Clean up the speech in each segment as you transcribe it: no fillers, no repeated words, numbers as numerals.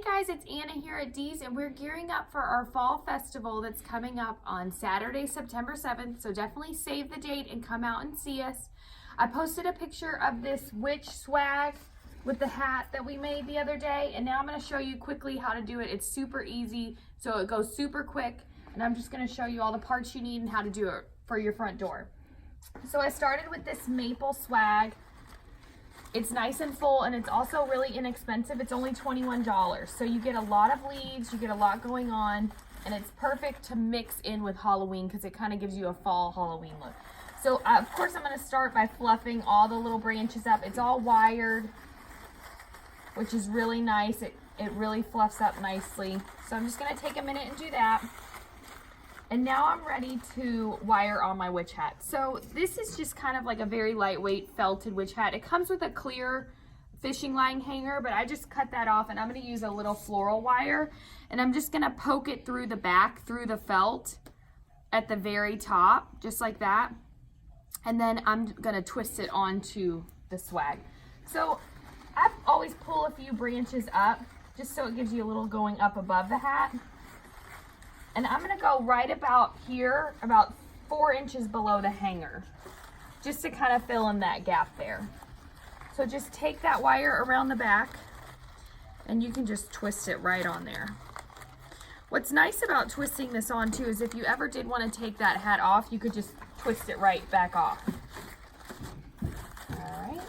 guys, it's Anna here at Dee's, and we're gearing up for our fall festival that's coming up on Saturday, September 7th, so definitely save the date and come out and see us. I posted a picture of this witch swag with the hat that we made the other day, and now I'm going to show you quickly how to do it. It's super easy, so it goes super quick, and I'm just going to show you all the parts you need and how to do it for your front door. So I started with this maple swag. It's nice and full, and it's also really inexpensive. It's only $21. So you get a lot of leaves, you get a lot going on, and it's perfect to mix in with Halloween because it kind of gives you a fall Halloween look. So of course I'm going to start by fluffing all the little branches up. It's all wired, which is really nice. It really fluffs up nicely. So I'm just going to take a minute and do that. And now I'm ready to wire on my witch hat. So this is just kind of like a very lightweight felted witch hat. It comes with a clear fishing line hanger, but I just cut that off, and I'm going to use a little floral wire, and I'm just going to poke it through the back, through the felt at the very top, just like that. And then I'm going to twist it onto the swag. So I always pull a few branches up just so it gives you a little going up above the hat. And I'm going to go right about here, about 4 inches below the hanger, just to kind of fill in that gap there. So just take that wire around the back, and you can just twist it right on there. What's nice about twisting this on too is if you ever did want to take that hat off, you could just twist it right back off. All right.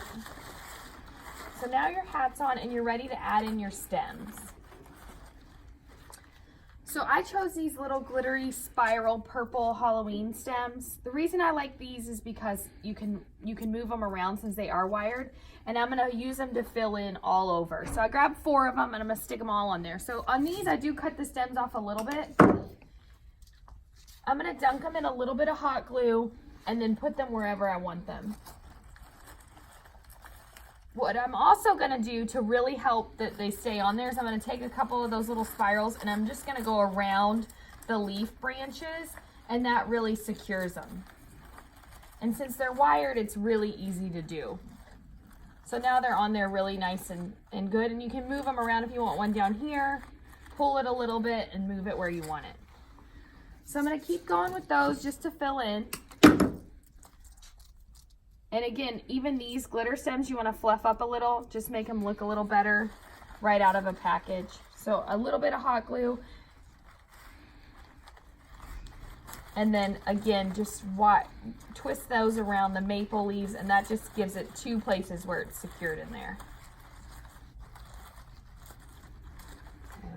So now your hat's on, and you're ready to add in your stems. So I chose these little glittery spiral purple Halloween stems. The reason I like these is because you can move them around since they are wired, and I'm going to use them to fill in all over. So I grabbed 4 of them, and I'm going to stick them all on there. So on these, I do cut the stems off a little bit. I'm going to dunk them in a little bit of hot glue and then put them wherever I want them. What I'm also going to do to really help that they stay on there is I'm going to take a couple of those little spirals, and I'm just going to go around the leaf branches, and that really secures them. And since they're wired, it's really easy to do. So now they're on there really nice and good, and you can move them around if you want one down here, pull it a little bit, and move it where you want it. So I'm going to keep going with those just to fill in. And again, even these glitter stems, you want to fluff up a little, just make them look a little better right out of a package. So a little bit of hot glue. And then again, just twist those around the maple leaves, and that just gives it 2 places where it's secured in there.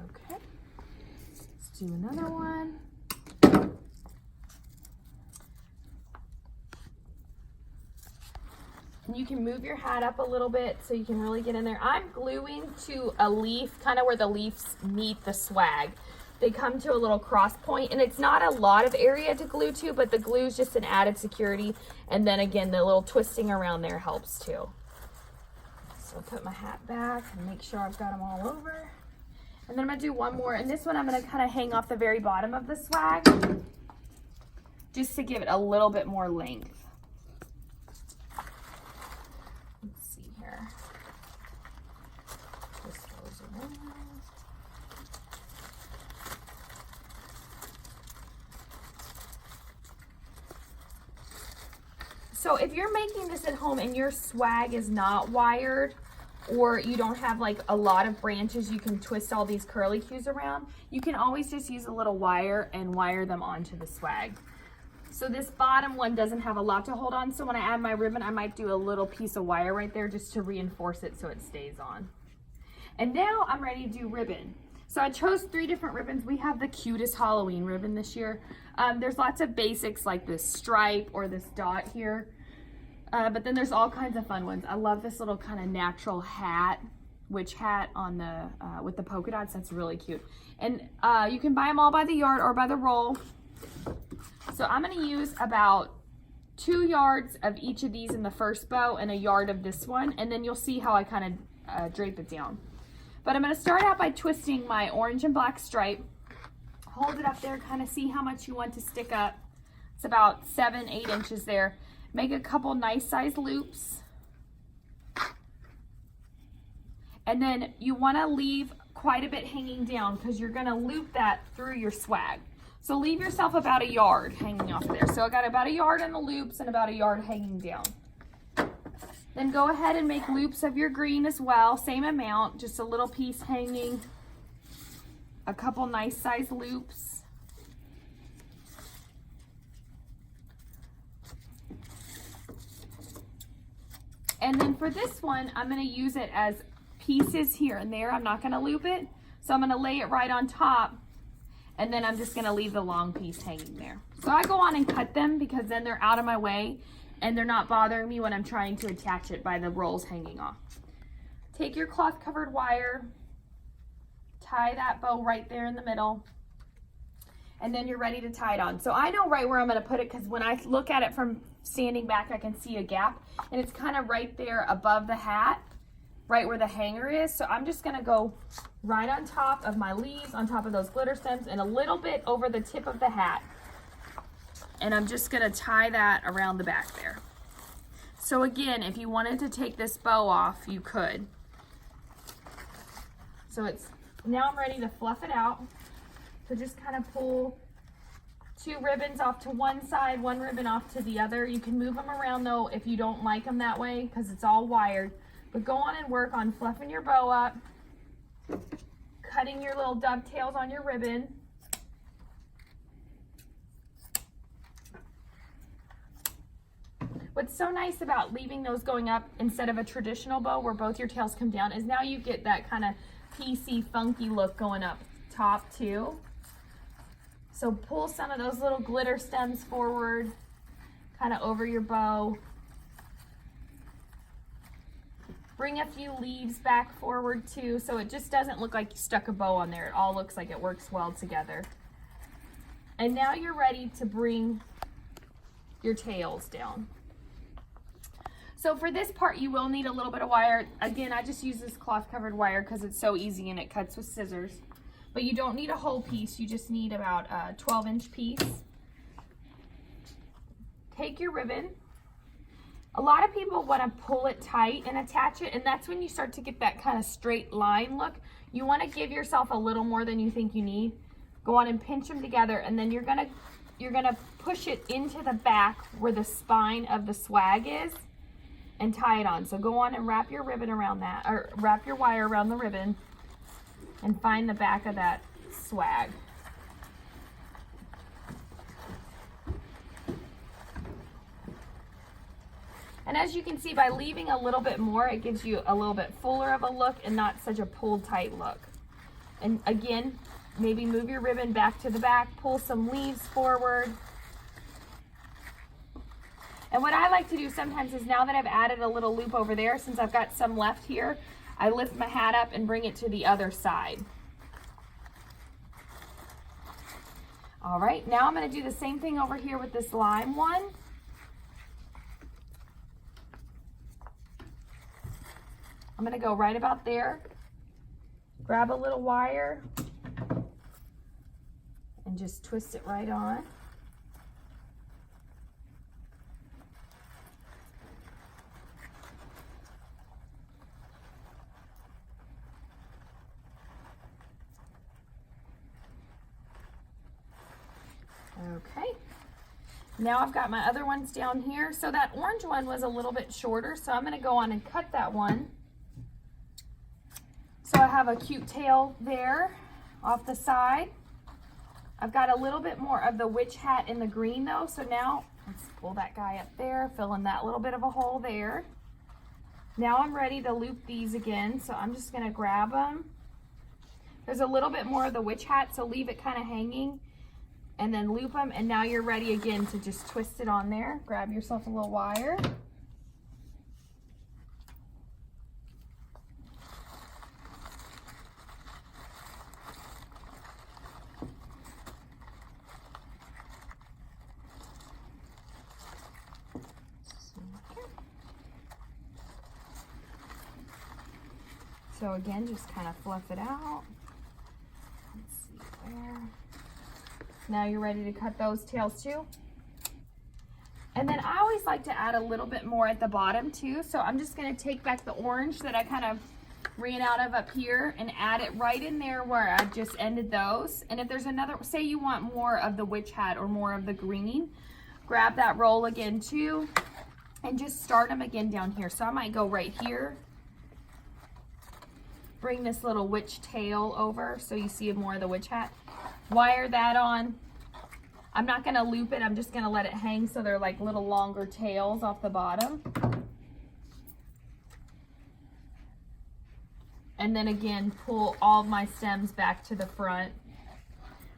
Okay, let's do another one. You can move your hat up a little bit so you can really get in there. I'm gluing to a leaf, kind of where the leaves meet the swag. They come to a little cross point, and it's not a lot of area to glue to, but the glue is just an added security. And then again, the little twisting around there helps too. So I'll put my hat back and make sure I've got them all over. And then I'm gonna do one more, and this one I'm gonna kind of hang off the very bottom of the swag just to give it a little bit more length. So if you're making this at home and your swag is not wired, or you don't have like a lot of branches you can twist all these curlicues around, you can always just use a little wire and wire them onto the swag. So this bottom one doesn't have a lot to hold on, so when I add my ribbon, I might do a little piece of wire right there just to reinforce it so it stays on. And now I'm ready to do ribbon. So I chose 3 different ribbons. We have the cutest Halloween ribbon this year. There's lots of basics like this stripe or this dot here. But then there's all kinds of fun ones. I love this little kind of natural hat, witch hat on the with the polka dots. That's really cute. And you can buy them all by the yard or by the roll. So I'm going to use about 2 yards of each of these in the first bow and a yard of this one. And then you'll see how I kind of drape it down. But I'm going to start out by twisting my orange and black stripe. Hold it up there, kind of see how much you want to stick up. It's about 7-8 inches there. Make a couple nice size loops. And then you want to leave quite a bit hanging down because you're gonna loop that through your swag. So leave yourself about a yard hanging off there. So I got about a yard in the loops and about a yard hanging down. Then go ahead and make loops of your green as well, same amount, just a little piece hanging, a couple nice size loops. And then for this one, I'm gonna use it as pieces here and there. I'm not gonna loop it. So I'm gonna lay it right on top, and then I'm just gonna leave the long piece hanging there. So I go on and cut them because then they're out of my way and they're not bothering me when I'm trying to attach it by the rolls hanging off. Take your cloth covered wire, tie that bow right there in the middle, and then you're ready to tie it on. So I know right where I'm gonna put it because when I look at it from standing back, I can see a gap, and it's kind of right there above the hat, right where the hanger is. So I'm just gonna go right on top of my leaves, on top of those glitter stems, and a little bit over the tip of the hat. And I'm just gonna tie that around the back there. So again, if you wanted to take this bow off, you could. So now I'm ready to fluff it out. So just kind of pull 2 ribbons off to one side, 1 ribbon off to the other. You can move them around though if you don't like them that way because it's all wired. But go on and work on fluffing your bow up, cutting your little dovetails on your ribbon. What's so nice about leaving those going up instead of a traditional bow where both your tails come down is now you get that kind of piecey, funky look going up top too. So pull some of those little glitter stems forward, kind of over your bow. Bring a few leaves back forward too, so it just doesn't look like you stuck a bow on there. It all looks like it works well together. And now you're ready to bring your tails down. So for this part, you will need a little bit of wire. Again, I just use this cloth covered wire because it's so easy and it cuts with scissors. But you don't need a whole piece, you just need about a 12-inch piece. Take your ribbon. A lot of people want to pull it tight and attach it, and that's when you start to get that kind of straight line look. You want to give yourself a little more than you think you need. Go on and pinch them together, and then you're gonna push it into the back where the spine of the swag is and tie it on. So go on and wrap your ribbon around that, or wrap your wire around the ribbon and find the back of that swag. And as you can see, by leaving a little bit more, it gives you a little bit fuller of a look and not such a pulled tight look. And again, maybe move your ribbon back to the back, pull some leaves forward. And what I like to do sometimes is, now that I've added a little loop over there, since I've got some left here, I lift my hat up and bring it to the other side. All right, now I'm going to do the same thing over here with this lime one. I'm going to go right about there, grab a little wire, and just twist it right on. Okay, now I've got my other ones down here. So that orange one was a little bit shorter, so I'm going to go on and cut that one. So I have a cute tail there off the side. I've got a little bit more of the witch hat in the green though, so now let's pull that guy up there, fill in that little bit of a hole there. Now I'm ready to loop these again, so I'm just going to grab them. There's a little bit more of the witch hat, so leave it kind of hanging and then loop them, and now you're ready again to just twist it on there. Grab yourself a little wire. So again, just kind of fluff it out. Let's see where. Now you're ready to cut those tails too. And then I always like to add a little bit more at the bottom too. So I'm just going to take back the orange that I kind of ran out of up here and add it right in there where I just ended those. And if there's another, say you want more of the witch hat or more of the green, grab that roll again too and just start them again down here. So I might go right here, bring this little witch tail over so you see more of the witch hat, wire that on. I'm not gonna loop it, I'm just gonna let it hang so they're like little longer tails off the bottom. And then again, pull all of my stems back to the front.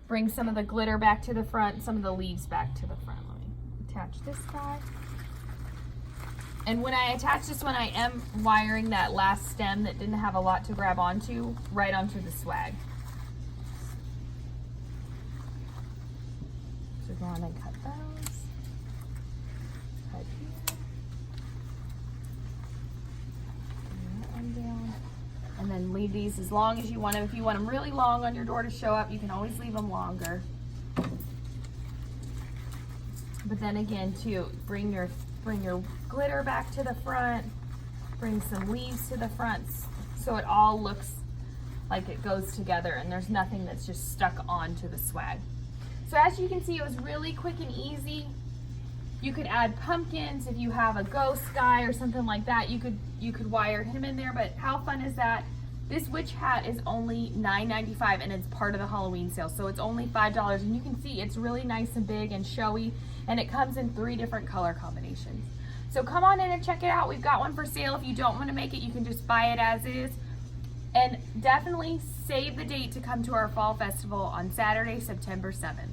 Bring some of the glitter back to the front, some of the leaves back to the front. Let me attach this guy. And when I attach this one, I am wiring that last stem that didn't have a lot to grab onto, right onto the swag. So go on and cut those. Cut here. Bring that one down. And then leave these as long as you want them. If you want them really long on your door to show up, you can always leave them longer. But then again, too, bring your glitter back to the front. Bring some leaves to the front so it all looks like it goes together and there's nothing that's just stuck onto the swag. So as you can see, it was really quick and easy. You could add pumpkins if you have a ghost guy or something like that. You could wire him in there, but how fun is that? This witch hat is only $9.95 and it's part of the Halloween sale. So it's only $5 and you can see it's really nice and big and showy and it comes in 3 different color combinations. So come on in and check it out. We've got one for sale. If you don't want to make it, you can just buy it as is. And definitely save the date to come to our fall festival on Saturday, September 7th.